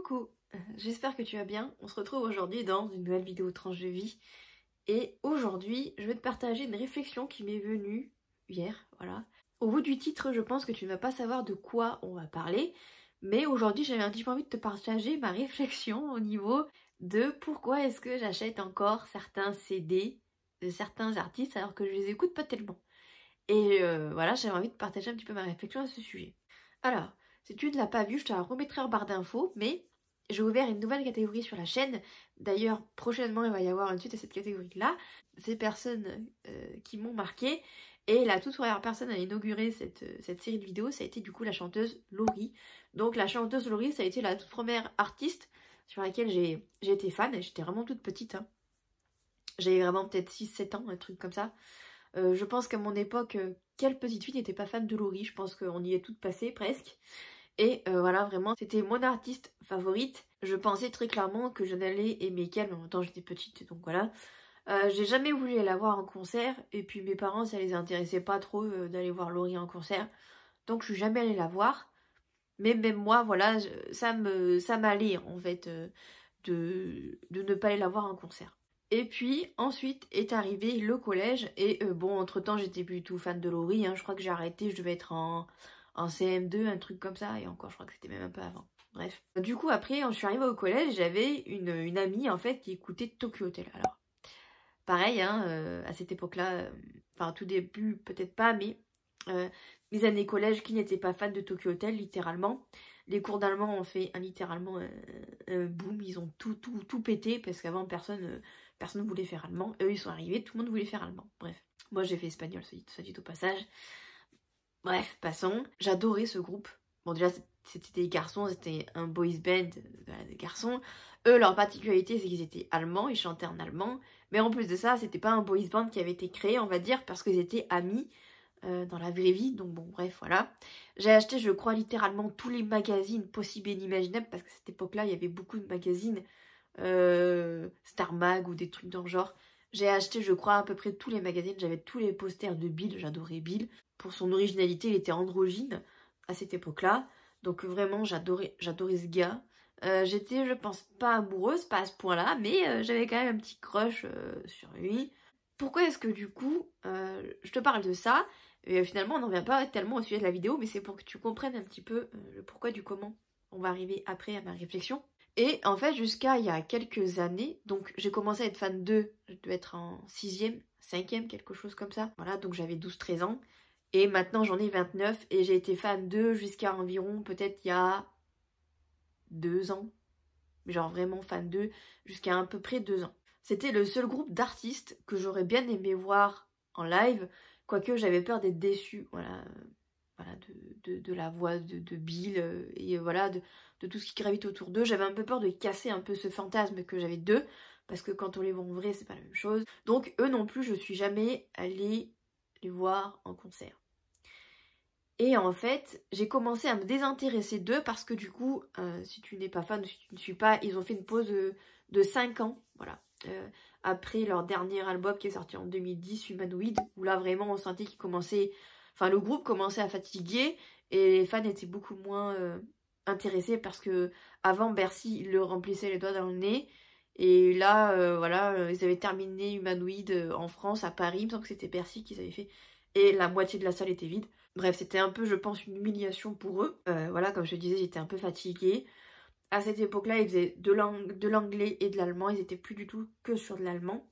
Coucou, j'espère que tu vas bien. On se retrouve aujourd'hui dans une nouvelle vidéo tranche de vie. Et aujourd'hui, je vais te partager une réflexion qui m'est venue hier, voilà. Au bout du titre, je pense que tu ne vas pas savoir de quoi on va parler. Mais aujourd'hui, j'avais un petit peu envie de te partager ma réflexion au niveau de pourquoi est-ce que j'achète encore certains CD de certains artistes alors que je les écoute pas tellement. Et voilà, j'avais envie de partager un petit peu ma réflexion à ce sujet. Alors, si tu ne l'as pas vu, je te la remettrai en barre d'infos, mais j'ai ouvert une nouvelle catégorie sur la chaîne. D'ailleurs, prochainement, il va y avoir une suite à cette catégorie-là. Ces personnes qui m'ont marqué. Et la toute première personne à inaugurer cette série de vidéos, ça a été du coup la chanteuse Laurie. Donc la chanteuse Laurie, ça a été la toute première artiste sur laquelle j'ai été fan. Et j'étais vraiment toute petite. Hein. J'avais vraiment peut-être 6-7 ans, un truc comme ça. Je pense qu'à mon époque, quelle petite fille n'était pas fan de Laurie? Je pense qu'on y est toutes passées presque. Et voilà, vraiment, c'était mon artiste favorite. Je pensais très clairement que je n'allais aimer qu'elle, mais en même temps j'étais petite, donc voilà. J'ai jamais voulu aller la voir en concert, et puis mes parents, ça les intéressait pas trop d'aller voir Laurie en concert. Donc je suis jamais allée la voir. Mais même moi, voilà, ça m'allait en fait de ne pas aller la voir en concert. Et puis ensuite est arrivé le collège et bon entre temps j'étais plus du tout fan de Laurie, hein, je crois que j'ai arrêté, je devais être en CM2, un truc comme ça, et encore je crois que c'était même un peu avant. Bref. Du coup après quand je suis arrivée au collège j'avais une amie en fait qui écoutait Tokyo Hotel. Alors pareil hein, à cette époque-là, enfin tout début peut-être pas mais mes années collège qui n'étaient pas fans de Tokyo Hotel littéralement. Les cours d'allemand ont fait littéralement boum, ils ont tout pété parce qu'avant personne voulait faire allemand. Eux ils sont arrivés, tout le monde voulait faire allemand. Bref, moi j'ai fait espagnol, ça dit au passage. Bref, passons. J'adorais ce groupe. Bon déjà c'était des garçons, c'était un boys band, des garçons. Eux leur particularité c'est qu'ils étaient allemands, ils chantaient en allemand. Mais en plus de ça c'était pas un boys band qui avait été créé on va dire parce qu'ils étaient amis. Dans la vraie vie, donc bon bref voilà. J'ai acheté je crois littéralement tous les magazines possibles et inimaginables parce qu'à cette époque là il y avait beaucoup de magazines Star Mag ou des trucs dans le genre. J'ai acheté je crois à peu près tous les magazines, j'avais tous les posters de Bill, j'adorais Bill. Pour son originalité il était androgyne à cette époque là, donc vraiment j'adorais ce gars. J'étais je pense pas amoureuse, pas à ce point là, mais j'avais quand même un petit crush sur lui. Pourquoi est-ce que du coup je te parle de ça? Et finalement on n'en vient pas tellement au sujet de la vidéo, mais c'est pour que tu comprennes un petit peu le pourquoi du comment. On va arriver après à ma réflexion. Et en fait jusqu'à il y a quelques années, donc j'ai commencé à être fan d'eux, je devais être en 6e, 5e, quelque chose comme ça. Voilà, donc j'avais 12-13 ans. Et maintenant j'en ai 29 et j'ai été fan d'eux jusqu'à environ peut-être il y a 2 ans. Genre vraiment fan d'eux jusqu'à à peu près 2 ans. C'était le seul groupe d'artistes que j'aurais bien aimé voir en live, quoique j'avais peur d'être déçue, voilà de la voix de Bill et voilà de tout ce qui gravite autour d'eux. J'avais un peu peur de casser un peu ce fantasme que j'avais d'eux, parce que quand on les voit en vrai, c'est pas la même chose. Donc eux non plus, je suis jamais allée les voir en concert. Et en fait, j'ai commencé à me désintéresser d'eux parce que du coup, si tu n'es pas fan, si tu ne suis pas, ils ont fait une pause de 5 ans, voilà. Après leur dernier album qui est sorti en 2010, Humanoid, où là vraiment on sentait qu'ils commençaient, enfin le groupe commençait à fatiguer et les fans étaient beaucoup moins intéressés parce que avant Bercy, ils leur remplissaient les doigts dans le nez. Et là, voilà, ils avaient terminé Humanoid en France, à Paris, il me semble que c'était Bercy qu'ils avaient fait. Et la moitié de la salle était vide. Bref, c'était un peu, je pense, une humiliation pour eux. Voilà, comme je te disais, j'étais un peu fatiguée. À cette époque-là, ils faisaient de l'anglais et de l'allemand. Ils étaient plus du tout que sur de l'allemand.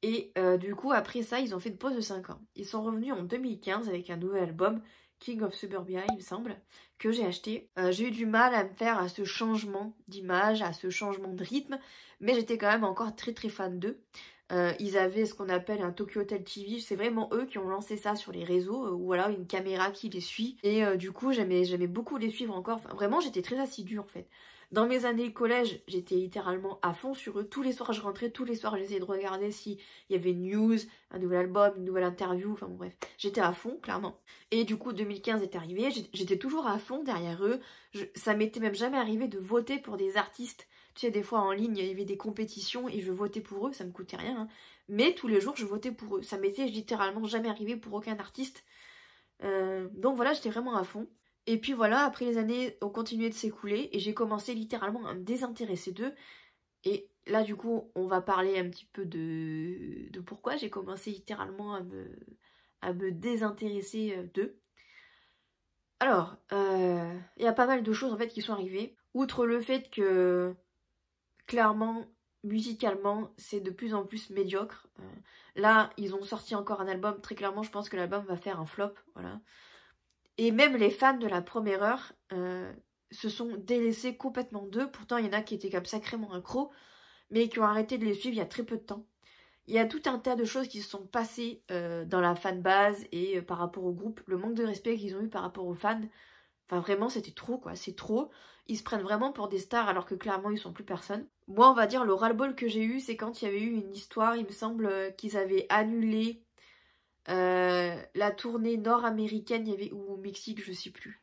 Et du coup, après ça, ils ont fait une pause de 5 ans. Ils sont revenus en 2015 avec un nouvel album, King of Suburbia, il me semble, que j'ai acheté. J'ai eu du mal à me faire à ce changement d'image, à ce changement de rythme, mais j'étais quand même encore très fan d'eux. Ils avaient ce qu'on appelle un Tokyo Hotel TV, c'est vraiment eux qui ont lancé ça sur les réseaux, où voilà, une caméra qui les suit, et du coup j'aimais beaucoup les suivre encore, enfin, vraiment j'étais très assidue en fait. Dans mes années collège, j'étais littéralement à fond sur eux, tous les soirs je rentrais, tous les soirs j'essayais de regarder s'il y avait une news, un nouvel album, une nouvelle interview, enfin bon bref, j'étais à fond clairement. Et du coup 2015 est arrivé, j'étais toujours à fond derrière eux, ça m'était même jamais arrivé de voter pour des artistes. Tu sais, des fois en ligne, il y avait des compétitions et je votais pour eux, ça me coûtait rien. Hein. Mais tous les jours, je votais pour eux. Ça m'était littéralement jamais arrivé pour aucun artiste. Donc voilà, j'étais vraiment à fond. Et puis voilà, après les années ont continué de s'écouler et j'ai commencé littéralement à me désintéresser d'eux. Et là du coup on va parler un petit peu de pourquoi j'ai commencé littéralement à me désintéresser d'eux. Alors, il y a pas mal de choses en fait qui sont arrivées. Outre le fait que clairement, musicalement, c'est de plus en plus médiocre. Là, ils ont sorti encore un album. Très clairement, je pense que l'album va faire un flop. Voilà. Et même les fans de la première heure se sont délaissés complètement d'eux. Pourtant, il y en a qui étaient comme sacrément accros, mais qui ont arrêté de les suivre il y a très peu de temps. Il y a tout un tas de choses qui se sont passées dans la fanbase et par rapport au groupe. Le manque de respect qu'ils ont eu par rapport aux fans. Enfin vraiment c'était trop quoi, c'est trop. Ils se prennent vraiment pour des stars alors que clairement ils sont plus personne. Moi on va dire le ras-le-bol que j'ai eu c'est quand il y avait eu une histoire, il me semble qu'ils avaient annulé la tournée nord-américaine, il y avait, ou au Mexique je sais plus.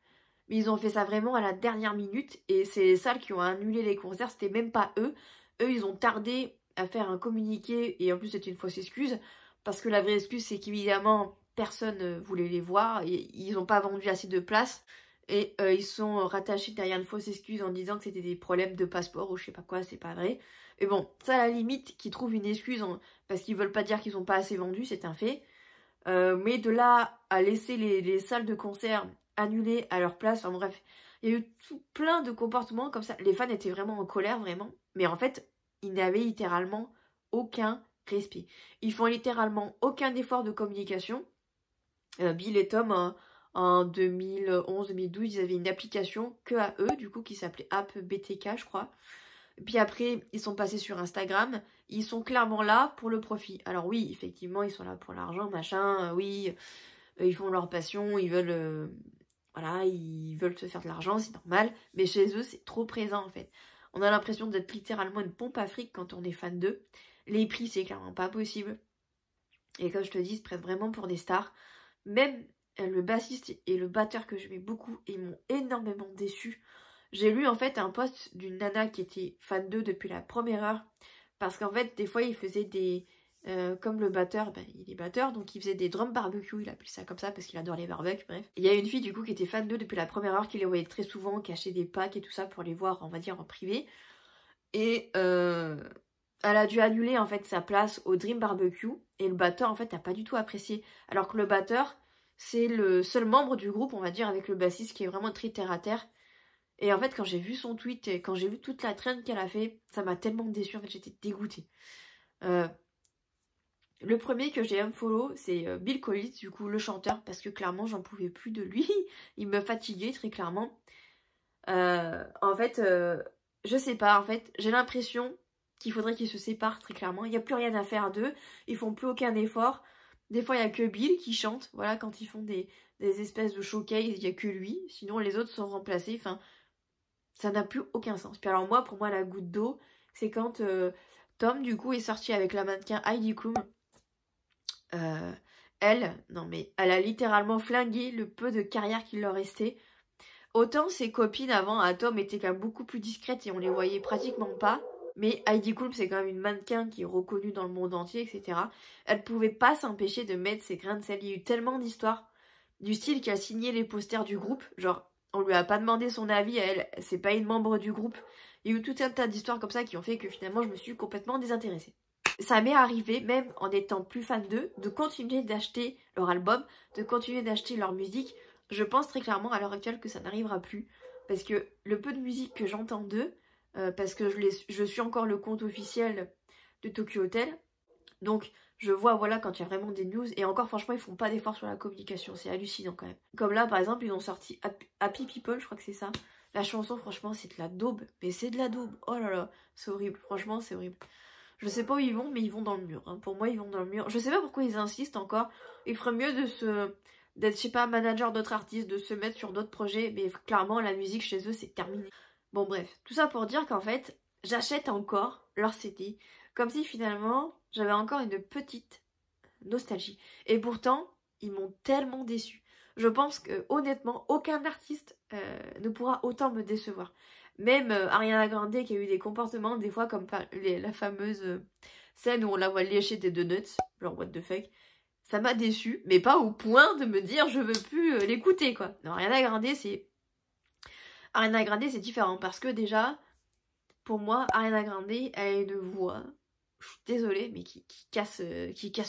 Mais ils ont fait ça vraiment à la dernière minute et c'est les salles qui ont annulé les concerts, c'était même pas eux. Eux ils ont tardé à faire un communiqué et en plus c'était une fausse excuse parce que la vraie excuse c'est qu'évidemment personne voulait les voir et ils n'ont pas vendu assez de places. Et ils sont rattachés derrière une fausse excuse en disant que c'était des problèmes de passeport ou je sais pas quoi, c'est pas vrai. Et bon, ça à la limite, qu'ils trouvent une excuse parce qu'ils veulent pas dire qu'ils sont pas assez vendus, c'est un fait. Mais de là à laisser les salles de concert annulées à leur place, enfin bref, il y a eu plein de comportements comme ça. Les fans étaient vraiment en colère, vraiment. Mais en fait, ils n'avaient littéralement aucun respect. Ils font littéralement aucun effort de communication. Bill et Tom... En 2011-2012, ils avaient une application que à eux, du coup, qui s'appelait App BTK, je crois. Puis après, ils sont passés sur Instagram. Ils sont clairement là pour le profit. Alors oui, effectivement, ils sont là pour l'argent, machin. Oui, ils font leur passion, ils veulent... voilà, ils veulent se faire de l'argent, c'est normal. Mais chez eux, c'est trop présent, en fait. On a l'impression d'être littéralement une pompe à fric quand on est fan d'eux. Les prix, c'est clairement pas possible. Et comme je te dis, ils se prennent vraiment pour des stars. Même... le bassiste et le batteur que j'aimais beaucoup, ils m'ont énormément déçu. J'ai lu en fait un post d'une nana qui était fan d'eux depuis la première heure. Parce qu'en fait, des fois, il faisait des... comme le batteur, ben, il est batteur, donc il faisait des drum barbecue, il appelait ça comme ça parce qu'il adore les barbecues, bref. Il y a une fille du coup qui était fan d'eux depuis la première heure, qui les voyait très souvent, qui achetait des packs et tout ça pour les voir, on va dire, en privé. Et elle a dû annuler en fait sa place au Dream Barbecue. Et le batteur en fait n'a pas du tout apprécié. Alors que le batteur... c'est le seul membre du groupe, on va dire, avec le bassiste qui est vraiment très terre à terre. Et en fait, quand j'ai vu son tweet et quand j'ai vu toute la traîne qu'elle a fait, ça m'a tellement déçue. En fait, j'étais dégoûtée. Le premier que j'ai unfollow, c'est Bill Collins, du coup, le chanteur, parce que clairement, j'en pouvais plus de lui. Il me fatiguait, très clairement. En fait, je sais pas, en fait, j'ai l'impression qu'il faudrait qu'ils se séparent, très clairement. Il n'y a plus rien à faire d'eux. Ils font plus aucun effort. Des fois, il n'y a que Bill qui chante. Voilà, quand ils font des espèces de showcase, il n'y a que lui. Sinon, les autres sont remplacés. Enfin, ça n'a plus aucun sens. Puis alors moi, pour moi, la goutte d'eau, c'est quand Tom, du coup, est sorti avec la mannequin Heidi Klum. Non mais, elle a littéralement flingué le peu de carrière qu'il leur restait. Autant ses copines avant à Tom étaient quand même beaucoup plus discrètes et on les voyait pratiquement pas. Mais Heidi Klum, c'est quand même une mannequin qui est reconnue dans le monde entier, etc. Elle pouvait pas s'empêcher de mettre ses grains de sel. Il y a eu tellement d'histoires du style qui a signé les posters du groupe. Genre, on lui a pas demandé son avis à elle. C'est pas une membre du groupe. Il y a eu tout un tas d'histoires comme ça qui ont fait que finalement, je me suis complètement désintéressée. Ça m'est arrivé, même en étant plus fan d'eux, de continuer d'acheter leur album, de continuer d'acheter leur musique. Je pense très clairement à l'heure actuelle que ça n'arrivera plus. Parce que le peu de musique que j'entends d'eux, parce que je suis encore le compte officiel de Tokyo Hotel. Donc je vois voilà quand il y a vraiment des news. Et encore franchement ils font pas d'efforts sur la communication. C'est hallucinant quand même. Comme là par exemple ils ont sorti Happy People, je crois que c'est ça. La chanson franchement c'est de la daube. Mais c'est de la daube. Oh là là, c'est horrible. Franchement c'est horrible. Je sais pas où ils vont mais ils vont dans le mur. Hein. Pour moi ils vont dans le mur. Je sais pas pourquoi ils insistent encore. Il ferait mieux d'être je sais pas manager d'autres artistes, de se mettre sur d'autres projets. Mais clairement la musique chez eux c'est terminé. Bon bref, tout ça pour dire qu'en fait, j'achète encore leur CD, comme si finalement, j'avais encore une petite nostalgie. Et pourtant, ils m'ont tellement déçue. Je pense que honnêtement, aucun artiste ne pourra autant me décevoir. Même Ariana Grande qui a eu des comportements, des fois comme la fameuse scène où on la voit lécher des donuts, genre what the fuck. Ça m'a déçue, mais pas au point de me dire je veux plus l'écouter quoi. Non, Ariana Grande c'est Ariana Grande c'est différent parce que déjà, pour moi, Ariana Grande, elle a une voix, je suis désolée, mais qui casse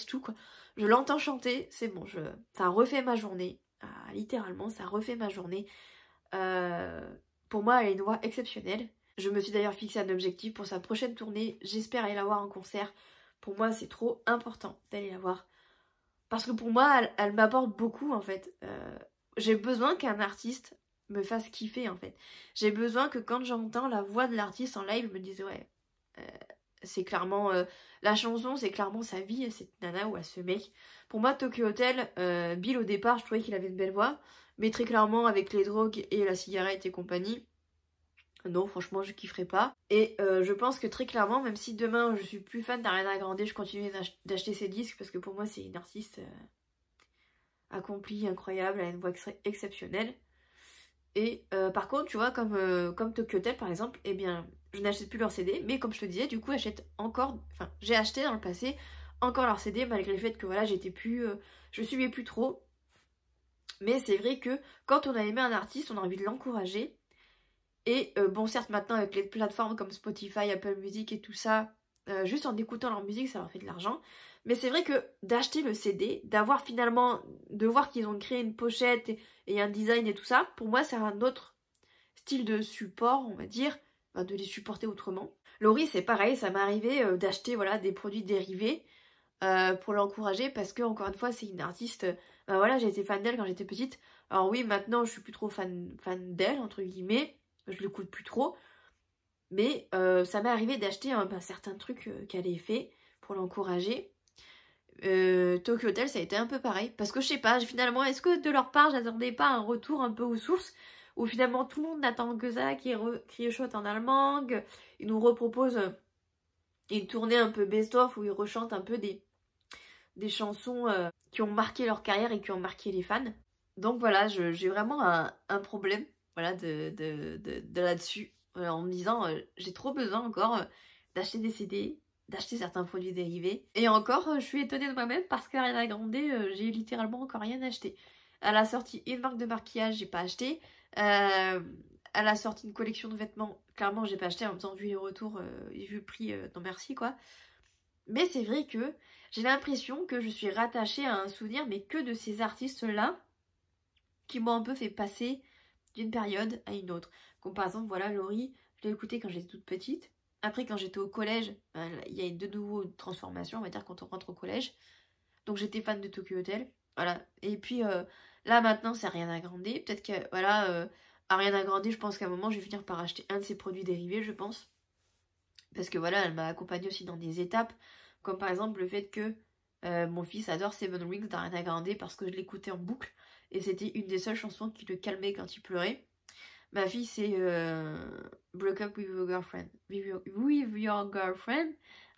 tout quoi. Je l'entends chanter, c'est bon, ça refait ma journée. Ah, littéralement, ça refait ma journée. Pour moi, elle a une voix exceptionnelle. Je me suis d'ailleurs fixé un objectif pour sa prochaine tournée. J'espère aller la voir en concert. Pour moi, c'est trop important d'aller la voir. Parce que pour moi, elle m'apporte beaucoup en fait. J'ai besoin qu'un artiste me fasse kiffer en fait. J'ai besoin que quand j'entends la voix de l'artiste en live, je me dise ouais, c'est clairement la chanson, c'est clairement sa vie, à cette nana ou à ce mec. Pour moi, Tokyo Hotel, Bill au départ, je trouvais qu'il avait une belle voix. Mais très clairement, avec les drogues et la cigarette et compagnie, non, franchement, je kifferais pas. Et je pense que très clairement, même si demain je suis plus fan d'Ariana Grande, je continue d'acheter ses disques parce que pour moi, c'est une artiste accomplie, incroyable, elle a une voix exceptionnelle. Et par contre, tu vois, comme Tokyo Hotel par exemple, eh bien, je n'achète plus leurs CD, mais comme je te disais, du coup, j'ai acheté dans le passé encore leurs CD malgré le fait que voilà, je suivais plus trop. Mais c'est vrai que quand on a aimé un artiste, on a envie de l'encourager. Et bon, certes, maintenant avec les plateformes comme Spotify, Apple Music et tout ça, juste en écoutant leur musique, ça leur fait de l'argent. Mais c'est vrai que d'acheter le CD, de voir qu'ils ont créé une pochette et un design et tout ça, pour moi, c'est un autre style de support, on va dire, de les supporter autrement. Laurie, c'est pareil, ça m'est arrivé d'acheter voilà, des produits dérivés pour l'encourager parce que, encore une fois, c'est une artiste. Voilà, j'ai été fan d'elle quand j'étais petite. Alors oui, maintenant, je suis plus trop fan d'elle, entre guillemets. Je l'écoute plus trop. Mais ça m'est arrivé d'acheter certains trucs qu'elle ait fait pour l'encourager. Tokyo Hotel, ça a été un peu pareil. Parce que je sais pas, finalement, est-ce que de leur part, j'attendais pas un retour un peu aux sources où finalement tout le monde n'attend que ça, qui chuchote en allemand, ils nous reproposent une tournée un peu best-of où ils rechantent un peu des chansons qui ont marqué leur carrière et qui ont marqué les fans. Donc voilà, j'ai vraiment un problème voilà, de là-dessus, en me disant j'ai trop besoin encore d'acheter des CD, d'acheter certains produits dérivés. Et encore, je suis étonnée de moi-même parce qu'Ariana Grande, j'ai littéralement encore rien acheté. Elle a sorti une marque de maquillage, j'ai pas acheté. Elle a sorti une collection de vêtements, clairement j'ai pas acheté, en même temps vu les retours et vu le prix, non merci quoi. Mais c'est vrai que j'ai l'impression que je suis rattachée à un souvenir, mais que de ces artistes-là, qui m'ont un peu fait passer d'une période à une autre. Comme par exemple, voilà, Laurie, je l'ai écoutée quand j'étais toute petite. Après, quand j'étais au collège, il y a de nouveau une transformation, on va dire, quand on rentre au collège. Donc j'étais fan de Tokyo Hotel. Voilà. Et puis là, maintenant, c'est Ariana Grande. Peut-être que, voilà, Ariana Grande, je pense qu'à un moment, je vais finir par acheter un de ses produits dérivés, je pense. Parce que voilà, elle m'a accompagnée aussi dans des étapes. Comme par exemple le fait que mon fils adore Seven Rings d'Ariana Grande parce que je l'écoutais en boucle. Et c'était une des seules chansons qui le calmait quand il pleurait. Ma fille, c'est Broke Up With Your Girlfriend. With your Girlfriend,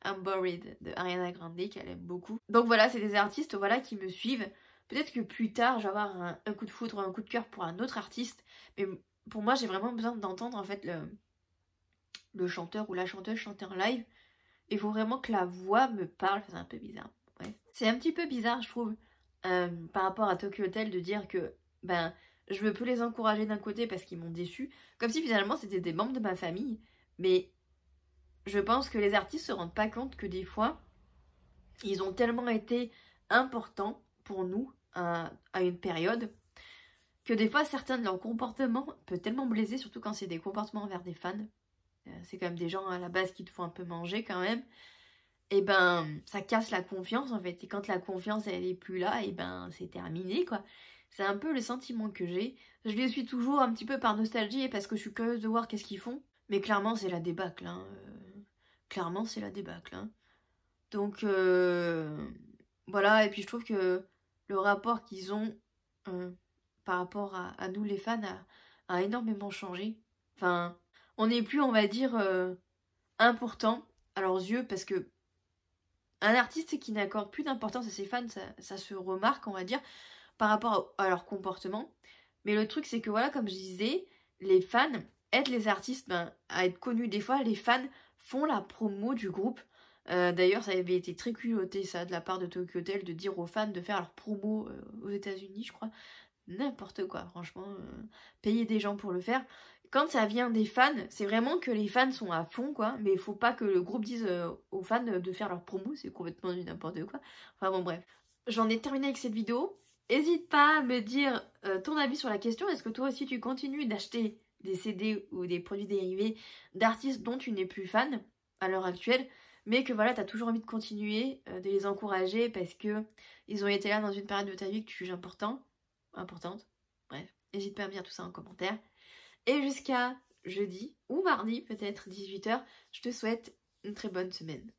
I'm Buried de Ariana Grande, qu'elle aime beaucoup. Donc voilà, c'est des artistes voilà, qui me suivent. Peut-être que plus tard, je vais avoir un coup de foudre ou un coup de cœur pour un autre artiste. Mais pour moi, j'ai vraiment besoin d'entendre en fait le chanteur ou la chanteuse chanter en live. Il faut vraiment que la voix me parle. C'est un peu bizarre. Ouais. C'est un petit peu bizarre, je trouve, par rapport à Tokyo Hotel, de dire que ben je veux plus les encourager d'un côté parce qu'ils m'ont déçu, comme si finalement c'était des membres de ma famille. Mais je pense que les artistes se rendent pas compte que des fois, ils ont tellement été importants pour nous à une période que des fois certains de leurs comportements peuvent tellement blesser, surtout quand c'est des comportements envers des fans. C'est quand même des gens à la base qui te font un peu manger quand même. Et ben ça casse la confiance en fait. Et quand la confiance elle est plus là, et ben c'est terminé quoi. C'est un peu le sentiment que j'ai. Je les suis toujours un petit peu par nostalgie et parce que je suis curieuse de voir qu'est-ce qu'ils font. Mais clairement c'est la débâcle. Hein. Clairement c'est la débâcle. Hein. Donc voilà, et puis je trouve que le rapport qu'ils ont par rapport à nous les fans a énormément changé. Enfin, on n'est plus, on va dire, important à leurs yeux parce que un artiste qui n'accorde plus d'importance à ses fans, ça se remarque, on va dire, par rapport à leur comportement. Mais le truc, c'est que voilà, comme je disais, les fans aident les artistes à être connus. Des fois, les fans font la promo du groupe. D'ailleurs, ça avait été très culotté, ça, de la part de Tokyo Hotel, de dire aux fans de faire leur promo aux États-Unis, je crois. N'importe quoi, franchement. Payer des gens pour le faire. quand ça vient des fans, c'est vraiment que les fans sont à fond, quoi. Mais il faut pas que le groupe dise aux fans de faire leur promo, c'est complètement du n'importe quoi. Enfin bon, bref. J'en ai terminé avec cette vidéo. N'hésite pas à me dire ton avis sur la question. Est-ce que toi aussi tu continues d'acheter des CD ou des produits dérivés d'artistes dont tu n'es plus fan à l'heure actuelle, mais que voilà, t'as toujours envie de continuer, de les encourager parce que ils ont été là dans une période de ta vie que tu juges importante. Bref, n'hésite pas à me dire tout ça en commentaire. Et jusqu'à jeudi ou mardi, peut-être 18 h, je te souhaite une très bonne semaine.